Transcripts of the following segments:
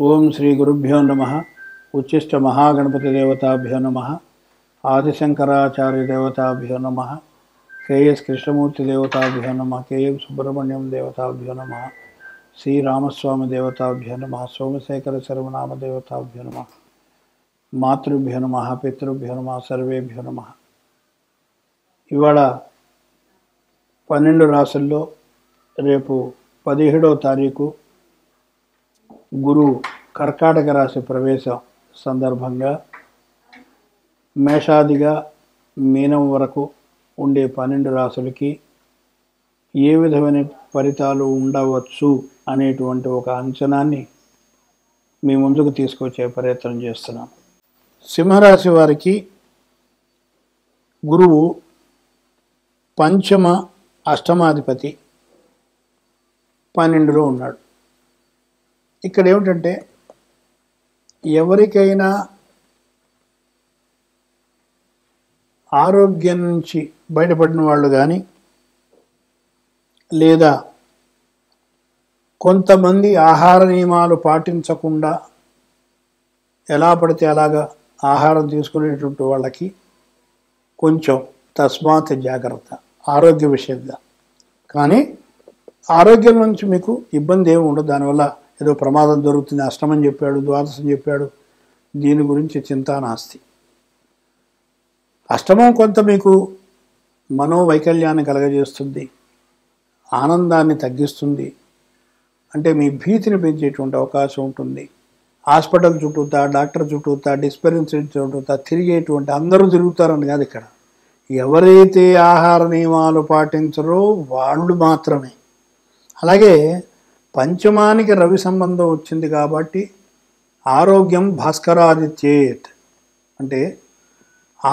ఓం శ్రీ గురుభ్యో నమ. ఉచ్చిష్ట మహాగణపతి దేవతాభ్యో నమ. ఆదిశంకరాచార్య దేవతాభ్యో నమ. కేఎస్ కృష్ణమూర్తి దేవతాభ్యో నమ. కేఎం సుబ్రహ్మణ్యం దేవతాభ్యో నమ. శ్రీరామస్వామి దేవతాభ్యో నమ. సోమశేఖర శర్వనామ దేవతాభ్యో నమ. మాతృభ్యో నమ. పితృభ్యో నమ. సర్వేభ్యో నమ. ఇవాళ 12 రాసుల్లో రేపు 17వ తారీఖు గురువు కర్కాటక రాశి ప్రవేశం సందర్భంగా మేషాదిగా మీనం వరకు ఉండే 12 రాశులకి ఏ విధమైన ఫలితాలు ఉండవచ్చు అనేటువంటి ఒక అంచనాన్ని మీ ముందుకు తీసుకొచ్చే ప్రయత్నం చేస్తున్నాం. సింహరాశి వారికి గురువు పంచమ అష్టమాధిపతి 12లో ఉన్నాడు. ఇక్కడ ఏమిటంటే ఎవరికైనా ఆరోగ్యం నుంచి బయటపడిన వాళ్ళు కానీ లేదా కొంతమంది ఆహార నియమాలు పాటించకుండా ఎలా పడితే అలాగా ఆహారం తీసుకునేటువంటి వాళ్ళకి కొంచెం తస్మాత్ జాగ్రత్త ఆరోగ్య విషయంగా. కానీ ఆరోగ్యం నుంచి మీకు ఇబ్బంది ఏమి ఉండదు. దానివల్ల ఏదో ప్రమాదం జరుగుతుంది, అష్టమం చెప్పాడు, ద్వాదశం చెప్పాడు, దీని గురించి చింతా నాస్తి. అష్టమం కొంత మీకు మనోవైకల్యాన్ని కలగజేస్తుంది, ఆనందాన్ని తగ్గిస్తుంది, అంటే మీ భీతిని పెంచేటువంటి అవకాశం ఉంటుంది. హాస్పిటల్ చుట్టూతా, డాక్టర్ చుట్టూతా, డిస్పెన్సరీ చుట్టూతా తిరిగేటువంటి అందరూ తిరుగుతారని కాదు. ఇక్కడ ఎవరైతే ఆహార నియమాలు పాటించరో వాళ్ళు మాత్రమే. అలాగే పంచమానికి రవి సంబంధం వచ్చింది కాబట్టి ఆరోగ్యం భాస్కరాదిత్యేత్, అంటే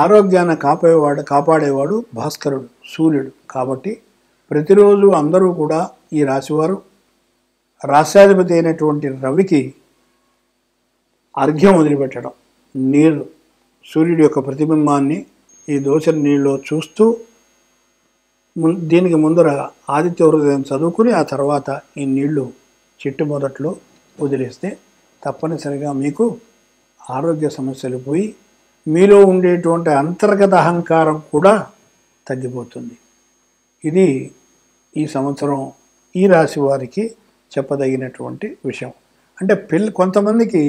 ఆరోగ్యాన్ని కాపాడేవాడు భాస్కరుడు, సూర్యుడు. కాబట్టి ప్రతిరోజు అందరూ కూడా ఈ రాశివారు రాశ్యాధిపతి అయినటువంటి రవికి అర్ఘ్యం వదిలిపెట్టడం, నీరు సూర్యుడి యొక్క ప్రతిబింబాన్ని ఈ దోశల నీళ్ళలో చూస్తూ దీనికి ముందర ఆదిత్య హృదయం చదువుకుని ఆ తర్వాత ఈ నీళ్లు చెట్టు మొదట్లో వదిలేస్తే తప్పనిసరిగా మీకు ఆరోగ్య సమస్యలు పోయి మీలో ఉండేటువంటి అంతర్గత అహంకారం కూడా తగ్గిపోతుంది. ఇది ఈ సంవత్సరం ఈ రాశి వారికి చెప్పదగినటువంటి విషయం. అంటే కొంతమందికి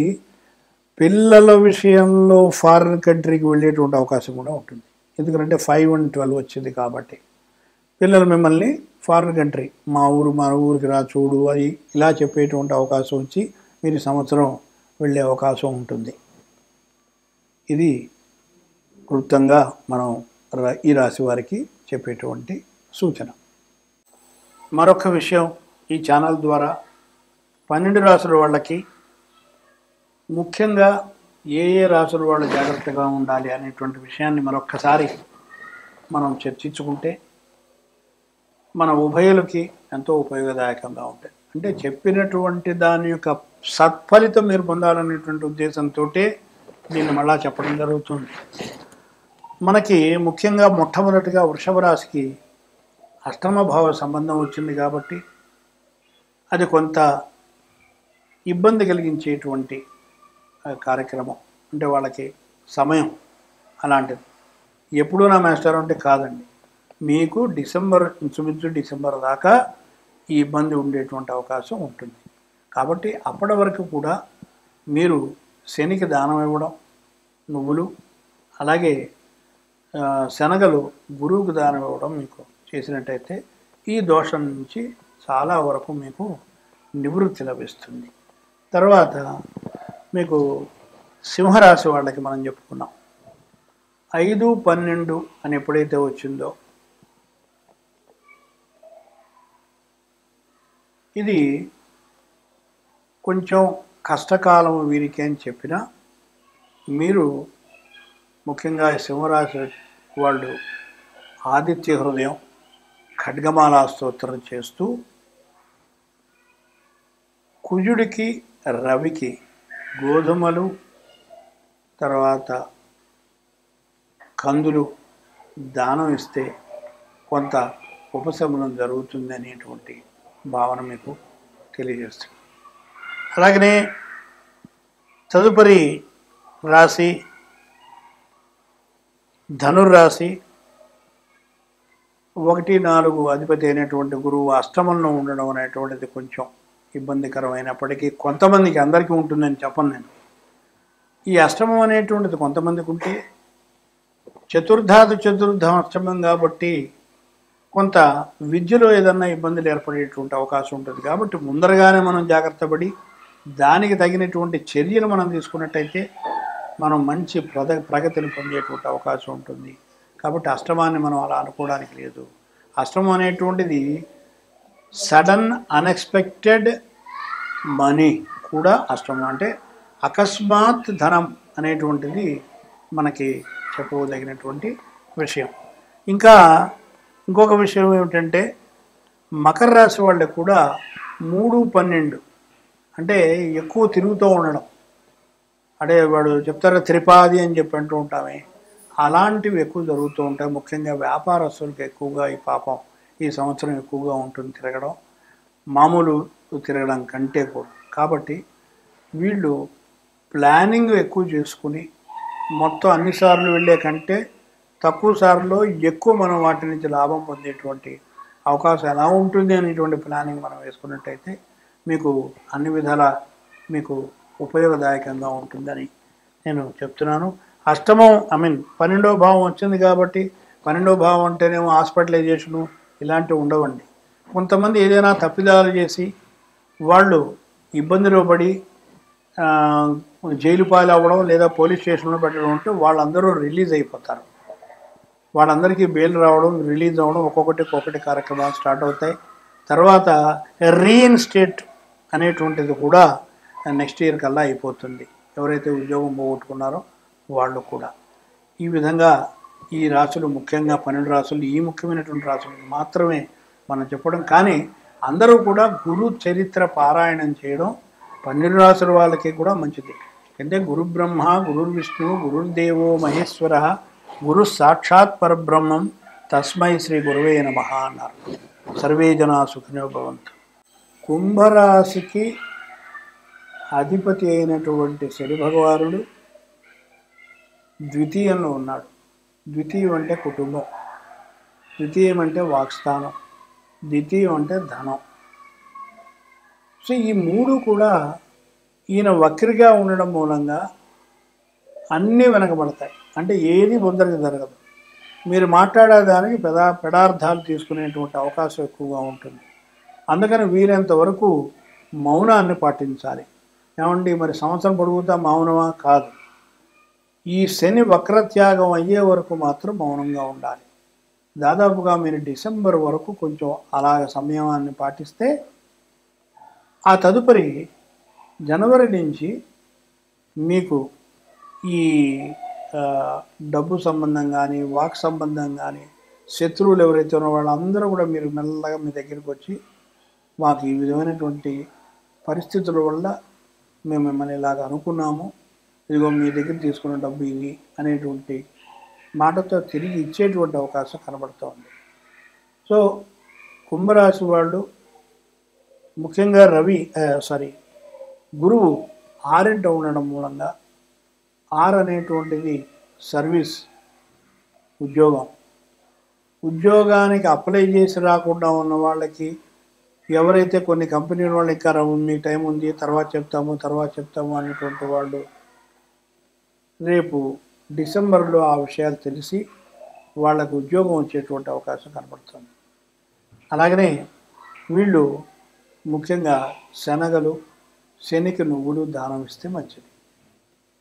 పిల్లల విషయంలో ఫారిన్ కంట్రీకి వెళ్ళేటువంటి అవకాశం కూడా ఉంటుంది. ఎందుకంటే 5 and 12 వచ్చింది కాబట్టి పిల్లలు మిమ్మల్ని ఫారిన్ కంట్రీ, మా ఊరికి రా చూడు అని ఇలా చెప్పేటువంటి అవకాశం వచ్చి మీరు సంవత్సరం వెళ్ళే అవకాశం ఉంటుంది. ఇది క్లుప్తంగా మనం ఈ రాశి వారికి చెప్పేటువంటి సూచన. మరొక విషయం, ఈ ఛానల్ ద్వారా 12 రాసుల వాళ్ళకి ముఖ్యంగా ఏ రాసుల వాళ్ళు జాగ్రత్తగా ఉండాలి అనేటువంటి విషయాన్ని మరొక్కసారి మనం చర్చించుకుంటే మన ఉభయులకి ఎంతో ఉపయోగదాయకంగా ఉంటాయి. అంటే చెప్పినటువంటి దాని యొక్క సత్ఫలితం మీరు పొందాలనేటువంటి ఉద్దేశంతో దీన్ని మళ్ళా చెప్పడం జరుగుతుంది. మనకి ముఖ్యంగా మొట్టమొదటిగా వృషభ రాశికి అష్టమ భావ సంబంధం వచ్చింది కాబట్టి అది కొంత ఇబ్బంది కలిగించేటువంటి కార్యక్రమం. అంటే వాళ్ళకి సమయం అలాంటిది. ఎప్పుడూ నా మాస్టర్ అంటే కాదండి, మీకు ఇంచుమించు డిసెంబర్ దాకా ఈ ఇబ్బంది ఉండేటువంటి అవకాశం ఉంటుంది. కాబట్టి అప్పటి వరకు కూడా మీరు శనికి దానం ఇవ్వడం, నువ్వులు అలాగే శనగలు గురువుకు దానం ఇవ్వడం మీకు చేసినట్టయితే ఈ దోషం నుంచి చాలా వరకు మీకు నివృత్తి లభిస్తుంది. తర్వాత మీకు సింహరాశి వాళ్ళకి మనం చెప్పుకున్నాం 5, 12 అని ఎప్పుడైతే వచ్చిందో ఇది కొంచెం కష్టకాలం వీరికి అని చెప్పినా మీరు ముఖ్యంగా సింహరాశి వాళ్ళు ఆదిత్య హృదయం ఖడ్గమాలా స్తోత్రం చేస్తూ కుజుడికి రవికి గోధుమలు తర్వాత కందులు దానం ఇస్తే కొంత ఉపశమనం జరుగుతుంది అనేటువంటి భావన మీకు తెలియజేస్తుంది. అలాగనే తదుపరి రాశి ధనుర్రాశి. 1-4 అధిపతి అయినటువంటి గురువు అష్టమంలో ఉండడం అనేటువంటిది కొంచెం ఇబ్బందికరమైనప్పటికీ కొంతమందికి, అందరికీ ఉంటుందని చెప్పను నేను. ఈ అష్టమం అనేటువంటిది కొంతమందికి ఉంటే, చతుర్థం అష్టమం కాబట్టి కొంత విద్యలో ఏదన్నా ఇబ్బందులు ఏర్పడేటువంటి అవకాశం ఉంటుంది. కాబట్టి ముందరగానే మనం జాగ్రత్త పడి దానికి తగినటువంటి చర్యలు మనం తీసుకున్నట్టయితే మనం మంచి ప్రగతిని పొందేటువంటి అవకాశం ఉంటుంది. కాబట్టి అష్టమాన్ని మనం అలా అనుకోవడానికి లేదు. అష్టమం అనేటువంటిది సడన్ అన్ఎక్స్పెక్టెడ్ మనీ కూడా అష్టమం. అంటే అకస్మాత్ ధనం అనేటువంటిది మనకి చెప్పదగినటువంటి విషయం. ఇంకొక విషయం ఏమిటంటే మకర రాశి వాళ్ళకి కూడా 3-12 అంటే ఎక్కువ తిరుగుతూ ఉండడం, అంటే వాడు చెప్తారు త్రిపాది అని చెప్పి అంటూ ఉంటామే, అలాంటివి ఎక్కువ జరుగుతూ ఉంటాయి. ముఖ్యంగా వ్యాపారస్తులకు ఎక్కువగా ఈ పాపం ఈ సంవత్సరం ఎక్కువగా ఉంటుంది తిరగడం, మామూలు తిరగడం కంటే కూడా. కాబట్టి వీళ్ళు ప్లానింగ్ ఎక్కువ చేసుకుని మొత్తం అన్నిసార్లు వెళ్ళే కంటే తక్కువ సార్లు ఎక్కువ మనం వాటి నుంచి లాభం పొందేటువంటి అవకాశం ఎలా ఉంటుంది అనేటువంటి ప్లానింగ్ మనం వేసుకున్నట్టయితే మీకు అన్ని విధాల మీకు ఉపయోగదాయకంగా ఉంటుందని నేను చెప్తున్నాను. అష్టమం 12వ భావం వచ్చింది కాబట్టి 12వ భావం అంటేనేమో హాస్పిటలైజేషను ఇలాంటివి ఉండవండి. కొంతమంది ఏదైనా తప్పిదాలు చేసి వాళ్ళు ఇబ్బందిలో పడి జైలు పాలు అవ్వడం లేదా పోలీస్ స్టేషన్లో పెట్టడం ఉంటే వాళ్ళందరూ రిలీజ్ అయిపోతారు. వాళ్ళందరికీ బెయిల్ రావడం, రిలీజ్ అవ్వడం, ఒక్కొక్కటి కార్యక్రమాలు స్టార్ట్ అవుతాయి. తర్వాత రీఇన్స్టేట్ అనేటువంటిది కూడా నెక్స్ట్ ఇయర్ కల్లా అయిపోతుంది, ఎవరైతే ఉద్యోగం పోగొట్టుకున్నారో వాళ్ళు కూడా. ఈ విధంగా ఈ రాశులు, ముఖ్యంగా 12 రాశులు, ఈ ముఖ్యమైనటువంటి రాశులు మాత్రమే మనం చెప్పడం. కానీ అందరూ కూడా గురు చరిత్ర పారాయణం చేయడం 12 రాశుల వాళ్ళకి కూడా మంచిది. అంటే గురు బ్రహ్మ, గురు విష్ణు, గురుర్దేవో మహేశ్వర, గురు సాక్షాత్ పరబ్రహ్మం, తస్మై శ్రీ గురువే నమః అన్నారు. సర్వే జనా సుఖినో భవంతు. కుంభరాశికి అధిపతి అయినటువంటి శని భగవానుడు ద్వితీయంలో ఉన్నాడు. ద్వితీయం అంటే కుటుంబం, ద్వితీయం అంటే వాక్స్థానం, ద్వితీయం అంటే ధనం. సో ఈ 3 కూడా ఈయన వక్రిగా ఉండడం మూలంగా అన్నీ వెనకబడతాయి. అంటే ఏది ముందరికి జరగదు. మీరు మాట్లాడేదానికి పెడార్థాలు తీసుకునేటువంటి అవకాశం ఎక్కువగా ఉంటుంది. అందుకని వీలైనంత వరకు మౌనాన్ని పాటించాలి. ఏమండి మరి సంవత్సరం పొడుగుతా మౌనమా? కాదు. ఈ శని వక్రత్యాగం అయ్యే వరకు మాత్రం మౌనంగా ఉండాలి. దాదాపుగా మీరు డిసెంబర్ వరకు కొంచెం అలాగ సంయమాన్ని పాటిస్తే ఆ తదుపరి జనవరి నుంచి మీకు ఈ డబ్బు సంబంధం కానీ, వాక్ సంబంధం కానీ, శత్రువులు ఎవరైతే ఉన్న వాళ్ళందరూ కూడా మీరు మెల్లగా మీ దగ్గరికి వచ్చి మాకు ఈ విధమైనటువంటి పరిస్థితుల వల్ల మేము మిమ్మల్ని ఇలాగ అనుకున్నాము, ఇదిగో మీ దగ్గర తీసుకున్న డబ్బు ఇది అనేటువంటి మాటతో తిరిగి ఇచ్చేటువంటి అవకాశం కనబడుతోంది. సో కుంభరాశి వాళ్ళు ముఖ్యంగా గురువు 6 ఉండడం మూలంగా, 6 అనేటువంటిది సర్వీస్, ఉద్యోగానికి అప్లై చేసి రాకుండా ఉన్న వాళ్ళకి, ఎవరైతే కొన్ని కంపెనీల వాళ్ళు ఇంకా మీ టైం ఉంది తర్వాత చెప్తాము అనేటువంటి వాళ్ళు రేపు డిసెంబర్లో ఆ విషయాలు తెలిసి వాళ్ళకు ఉద్యోగం వచ్చేటువంటి అవకాశం కనబడుతుంది. అలాగనే వీళ్ళు ముఖ్యంగా శనగలు, శనికి నువ్వులు దానం ఇస్తే మంచిది.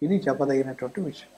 ఇది చెప్పదగినటువంటి విషయం.